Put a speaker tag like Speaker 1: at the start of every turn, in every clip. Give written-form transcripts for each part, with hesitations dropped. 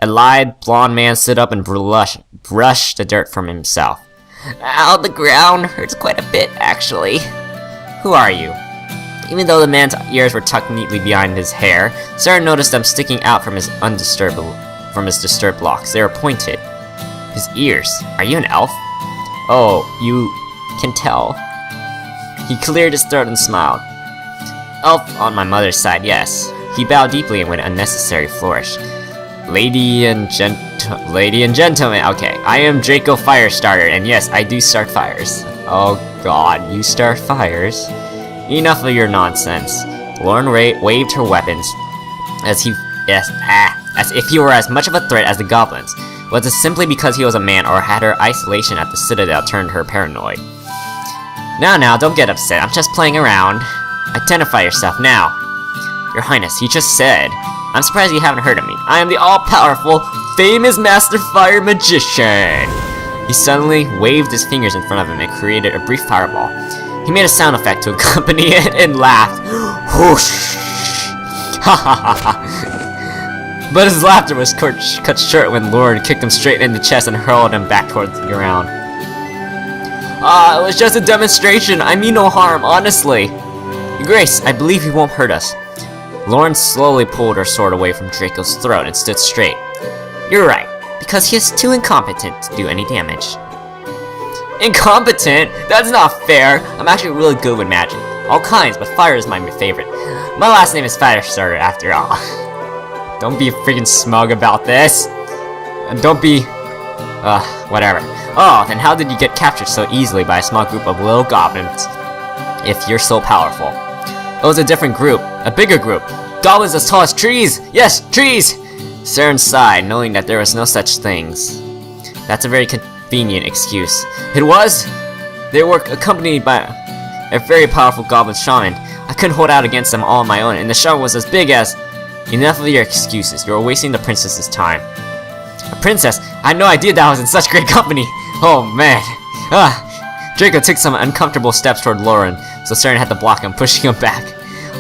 Speaker 1: A lithe, blonde man stood up and brushed the dirt from himself. Ow, the ground hurts quite a bit, actually. Who are you? Even though the man's ears were tucked neatly behind his hair, Sarah noticed them sticking out from his disturbed locks. They were pointed. His ears. Are you an elf? Oh, you can tell. He cleared his throat and smiled. Elf on my mother's side, yes. He bowed deeply and with an unnecessary flourish. Lady and gentlemen, okay, I am Draco Firestarter, and yes, I do start fires. Oh god, you start fires? Enough of your nonsense. Loren waved her weapons as if he were as much of a threat as the goblins. Was it simply because he was a man, or had her isolation at the Citadel turned her paranoid? Now, don't get upset, I'm just playing around. Identify yourself now. Your Highness, he just said. I'm surprised you haven't heard of me. I am the all-powerful, famous Master Fire Magician! He suddenly waved his fingers in front of him and created a brief fireball. He made a sound effect to accompany it and laughed. Whoosh! Ha ha ha ha! But his laughter was cut short when Loren kicked him straight in the chest and hurled him back towards the ground. It was just a demonstration. I mean no harm, honestly. Your Grace, I believe he won't hurt us. Loren slowly pulled her sword away from Draco's throat and stood straight. You're right, because he is too incompetent to do any damage. Incompetent? That's not fair! I'm actually really good with magic. All kinds, but fire is my favorite. My last name is Firestarter, after all. Don't be freaking smug about this. And don't be... whatever. Oh, then how did you get captured so easily by a small group of little goblins, if you're so powerful? It was a different group. A bigger group. Goblins as tall as trees! Yes, trees! Saren sighed, knowing that there was no such things. That's a very convenient excuse. It was? They were accompanied by a very powerful goblin shaman. I couldn't hold out against them all on my own, and the shaman was as big as... Enough of your excuses. You're wasting the princess's time. A princess? I had no idea that I was in such great company! Oh man. Draco took some uncomfortable steps toward Loren, so Saren had to block him, pushing him back.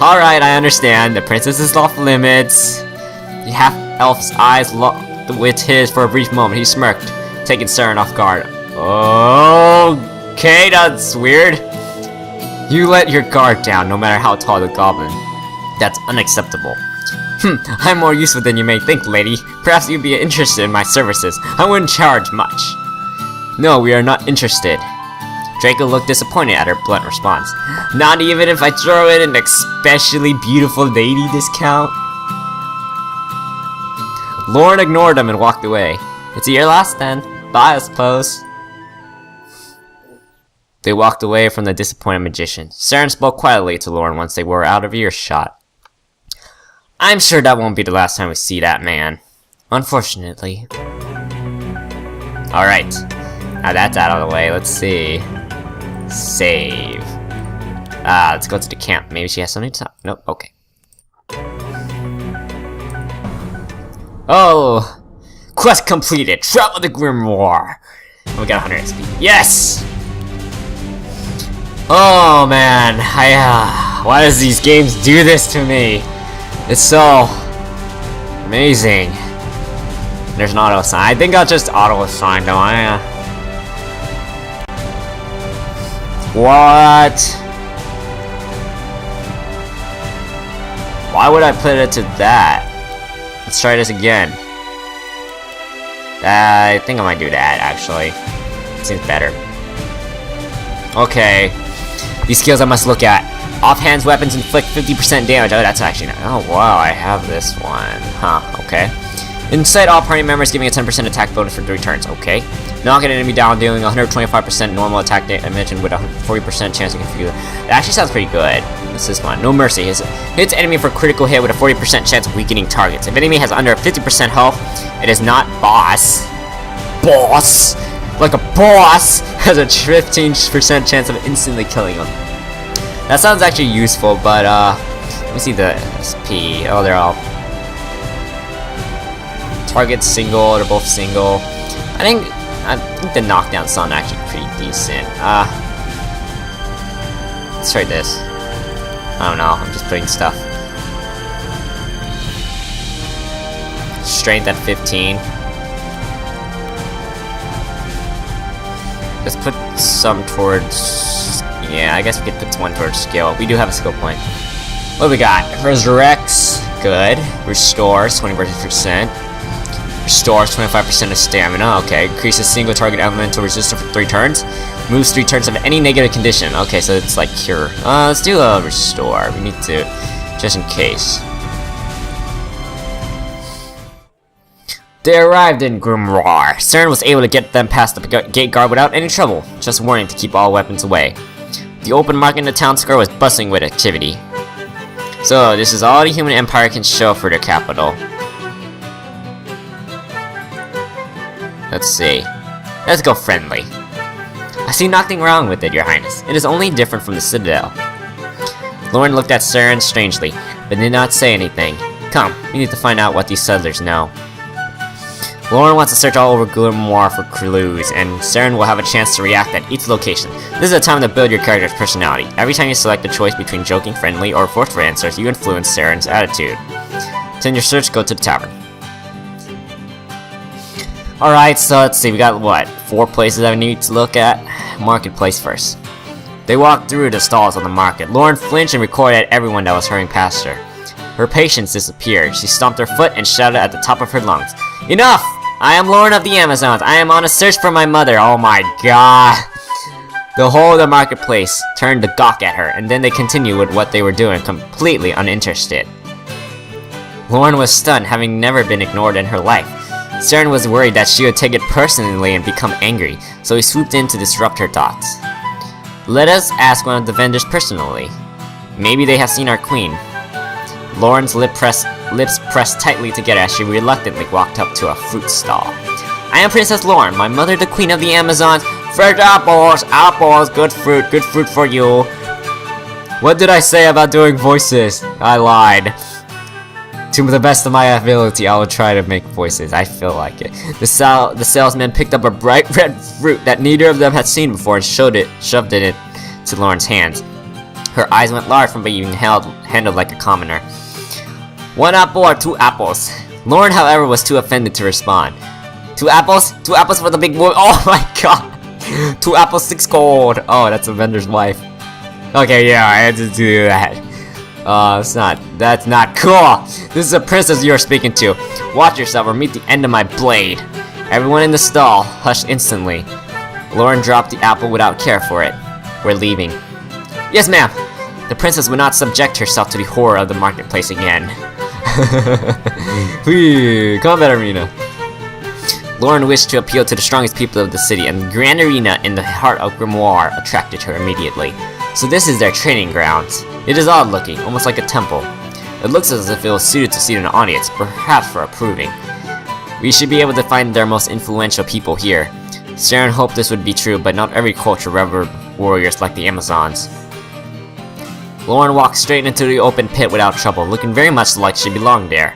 Speaker 1: Alright, I understand. The princess is off limits. The half-elf's eyes locked with his for a brief moment. He smirked, taking Saren off guard. Okay, that's weird. You let your guard down, no matter how tall the goblin. That's unacceptable. I'm more useful than you may think, lady. Perhaps you'd be interested in my services. I wouldn't charge much. No, we are not interested. Draco looked disappointed at her blunt response. Not even if I throw in an especially beautiful lady discount? Loren ignored him and walked away. It's your last then. Bye, I suppose. They walked away from the disappointed magician. Saren spoke quietly to Loren once they were out of earshot. I'm sure that won't be the last time we see that man. Unfortunately. Alright. Now that's out of the way. Let's see. Save. Let's go to the camp. Maybe she has something to talk. Nope, okay. Oh! Quest completed! Travel the Grimoire! We got 100 XP. Yes! Oh man, why does these games do this to me? It's so amazing. There's an auto assign. I think I'll just auto assign, don't I? What? Why would I put it to that? Let's try this again. I think I might do that, actually. It seems better. Okay. These skills I must look at. Offhand weapons inflict 50% damage. Oh, that's actually not. Oh, wow, I have this one. Huh, okay. Incite all party members, giving a 10% attack bonus for 3 turns. Okay. Knock an enemy down, dealing 125% normal attack damage and with a 40% chance to confuse it. That actually sounds pretty good. This is fun. No mercy. Hits enemy for critical hit with a 40% chance of weakening targets. If enemy has under 50% health, it is not boss. Boss! Like a boss has a 15% chance of instantly killing him. That sounds actually useful, but let me see the SP. Oh, they're all targets single. They're both single. I think the knockdown sound actually pretty decent. Let's try this. I don't know. I'm just putting stuff. strength at 15. Let's put some towards... Yeah, I guess we could put one towards skill. We do have a skill point. What do we got? Resurrects. Good. Restores 20%. Restores 25% of stamina. Okay. Increases single target elemental resistance for 3 turns. Moves 3 turns of any negative condition. Okay, so it's like cure. Let's do a restore. We need to, just in case. They arrived in Grimoire. Saren was able to get them past the gate guard without any trouble. Just warning to keep all weapons away. The open market in the town square was bustling with activity. So, this is all the human empire can show for their capital. Let's see. Let's go friendly. I see nothing wrong with it, Your Highness. It is only different from the Citadel. Loren looked at Saren strangely, but did not say anything. Come, we need to find out what these settlers know. Loren wants to search all over Grimoire for clues, and Saren will have a chance to react at each location. This is a time to build your character's personality. Every time you select a choice between joking, friendly, or forceful answers, you influence Saren's attitude. To end your search, go to the tavern. Alright, so let's see, we got what? 4 places I need to look at? Marketplace first. They walked through the stalls on the market. Loren flinched and recoiled at everyone that was hurrying past her. Her patience disappeared. She stomped her foot and shouted at the top of her lungs. Enough! I am Loren of the Amazons. I am on a search for my mother. Oh my god. The whole of the marketplace turned to gawk at her, and then they continued with what they were doing, completely uninterested. Loren was stunned, having never been ignored in her life. Saren was worried that she would take it personally and become angry, so he swooped in to disrupt her thoughts. Let us ask one of the vendors personally. Maybe they have seen our queen. Loren's lips pressed tightly together as she reluctantly walked up to a fruit stall. I am Princess Loren, my mother the queen of the Amazons. Fresh apples, apples, good fruit for you. What did I say about doing voices? I lied. To the best of my ability, I will try to make voices. I feel like it. The salesman picked up a bright red fruit that neither of them had seen before and shoved it into Loren's hands. Her eyes went large from being handled like a commoner. 1 apple or 2 apples? Loren, however, was too offended to respond. 2 apples? 2 apples for the big boy. Oh my god! 2 apples, 6 gold. Oh, that's a vendor's wife. Okay, yeah, I had to do that. That's not cool. This is a princess you are speaking to. Watch yourself or meet the end of my blade. Everyone in the stall hushed instantly. Loren dropped the apple without care for it. We're leaving. Yes, ma'am. The princess would not subject herself to the horror of the marketplace again. Combat arena. Loren wished to appeal to the strongest people of the city, and the grand arena in the heart of Grimoire attracted her immediately. So this is their training grounds. It is odd looking, almost like a temple. It looks as if it was suited to seat an audience, perhaps for approving. We should be able to find their most influential people here. Saren hoped this would be true, but not every culture revered warriors like the Amazons. Loren walked straight into the open pit without trouble, looking very much like she belonged there.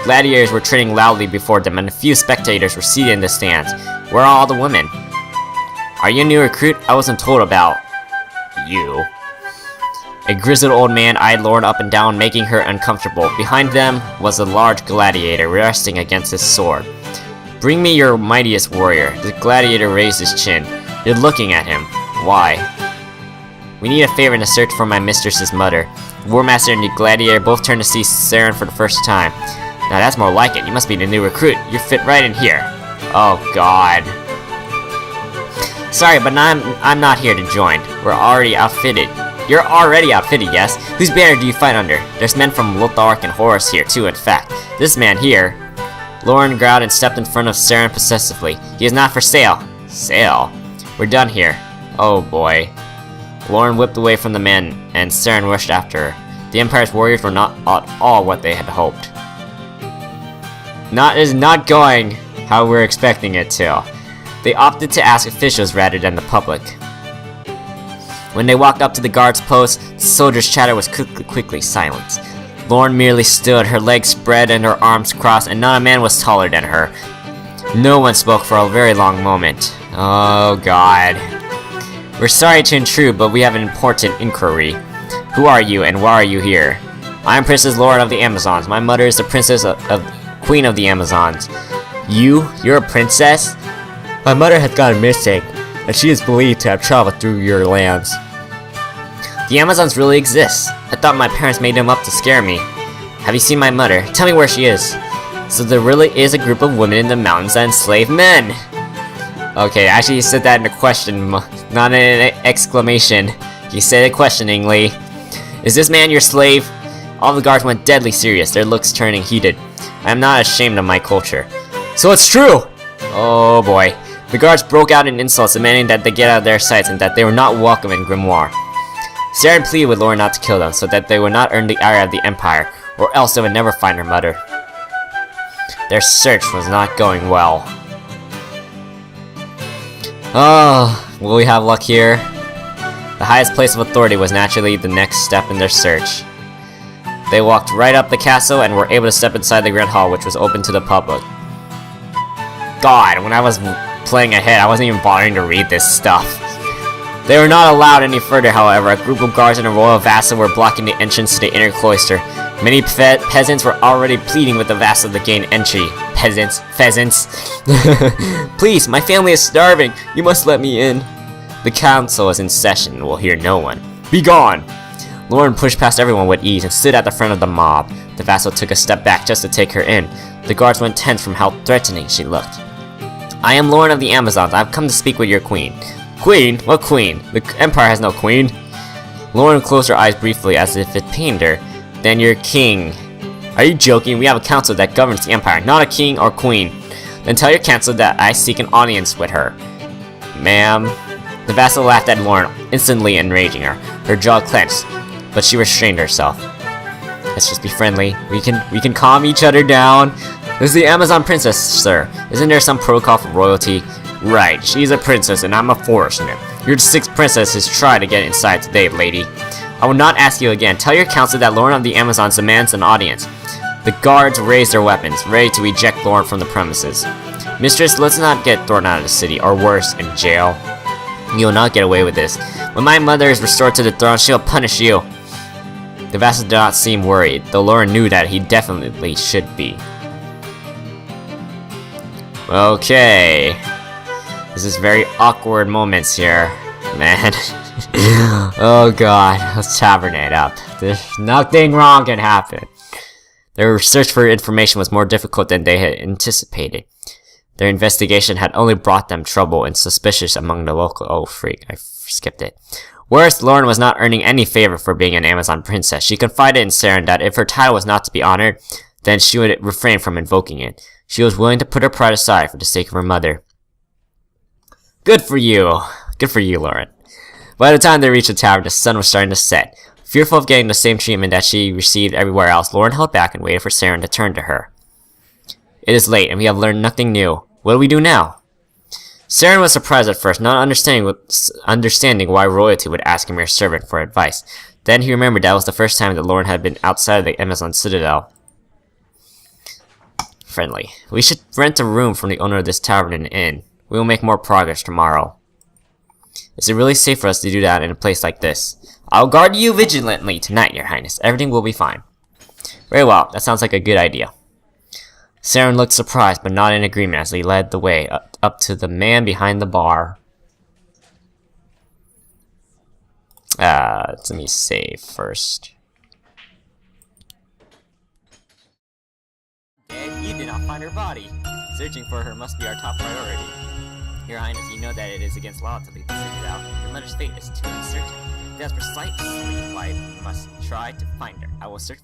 Speaker 1: Gladiators were training loudly before them, and a few spectators were seated in the stands. Where are all the women? Are you a new recruit? I wasn't told about you. A grizzled old man eyed Loren up and down, making her uncomfortable. Behind them was a large gladiator resting against his sword. Bring me your mightiest warrior. The gladiator raised his chin. You're looking at him. Why? We need a favor in the search for my mistress's mother. The Warmaster and the gladiator both turned to see Saren for the first time. Now that's more like it. You must be the new recruit. You fit right in here. Oh god. Sorry, but I'm not here to join. We're already outfitted. You're already outfitted, yes? Whose banner do you fight under? There's men from Lotharic and Horus here too, in fact. This man here... Loren growled and stepped in front of Saren possessively. He is not for sale. Sale? We're done here. Oh boy. Loren whipped away from the men, and Saren rushed after her. The Empire's warriors were not at all what they had hoped. Is not going how we're expecting it to. They opted to ask officials rather than the public. When they walked up to the guard's post, the soldiers' chatter was quickly silenced. Loren merely stood, her legs spread and her arms crossed, and not a man was taller than her. No one spoke for a very long moment. Oh god. We're sorry to intrude, but we have an important inquiry. Who are you, and why are you here? I am Princess Loren of the Amazons. My mother is the princess of Queen of the Amazons. You're a princess? My mother has gone missing, and she is believed to have traveled through your lands. The Amazons really exist. I thought my parents made them up to scare me. Have you seen my mother? Tell me where she is. So there really is a group of women in the mountains that enslave men. Okay, actually he said that in a question, not in an exclamation. He said it questioningly. Is this man your slave? All the guards went deadly serious, their looks turning heated. I am not ashamed of my culture. So it's true! Oh boy. The guards broke out in insults, demanding that they get out of their sights and that they were not welcome in Grimoire. Saren pleaded with Loren not to kill them, so that they would not earn the ire of the Empire, or else they would never find her mother. Their search was not going well. Oh, will we have luck here? The highest place of authority was naturally the next step in their search. They walked right up the castle and were able to step inside the Grand Hall, which was open to the public. God, when I was playing ahead, I wasn't even bothering to read this stuff. They were not allowed any further, however. A group of guards and a royal vassal were blocking the entrance to the inner cloister. Many peasants were already pleading with the vassal to gain entry. Peasants. Please, my family is starving. You must let me in. The council is in session and will hear no one. Be gone! Loren pushed past everyone with ease and stood at the front of the mob. The vassal took a step back just to take her in. The guards went tense from how threatening she looked. I am Loren of the Amazons. I have come to speak with your queen. Queen? What queen? The Empire has no queen. Loren closed her eyes briefly as if it pained her. Then your king. Are you joking? We have a council that governs the Empire, not a king or queen. Then tell your council that I seek an audience with her. Ma'am. The vassal laughed at Loren, instantly enraging her. Her jaw clenched, but she restrained herself. Let's just be friendly. We can calm each other down. This is the Amazon princess, sir. Isn't there some protocol for royalty? Right, she's a princess and I'm a forest nymph. Your 6th princess has tried to get inside today, lady. I will not ask you again. Tell your council that Loren of the Amazons demands an audience. The guards raised their weapons, ready to eject Loren from the premises. Mistress, let's not get thrown out of the city, or worse, in jail. You will not get away with this. When my mother is restored to the throne, she will punish you. The vassal did not seem worried, though Loren knew that he definitely should be. Okay. This is very awkward moments here, man. Oh god, let's tavern it up. There's nothing wrong can happen. Their search for information was more difficult than they had anticipated. Their investigation had only brought them trouble and suspicious among the local— oh freak, I skipped it. Worse, Loren was not earning any favor for being an Amazon princess. She confided in Saren that if her title was not to be honored, then she would refrain from invoking it. She was willing to put her pride aside for the sake of her mother. Good for you. Good for you, Loren. By the time they reached the tavern, the sun was starting to set. Fearful of getting the same treatment that she received everywhere else, Loren held back and waited for Saren to turn to her. It is late, and we have learned nothing new. What do we do now? Saren was surprised at first, not understanding why royalty would ask a mere servant for advice. Then he remembered that was the first time that Loren had been outside of the Amazon Citadel. Friendly. We should rent a room from the owner of this tavern and inn. We will make more progress tomorrow. Is it really safe for us to do that in a place like this? I'll guard you vigilantly tonight, your highness. Everything will be fine. Very well, that sounds like a good idea. Saren looked surprised, but not in agreement as he led the way up to the man behind the bar. Let me save first. And you did not find her body. Searching for her must be our top priority. Your Highness, you know that it is against law to leave the city out. Your mother's fate is too uncertain. That's precisely why we must try to find her. I will search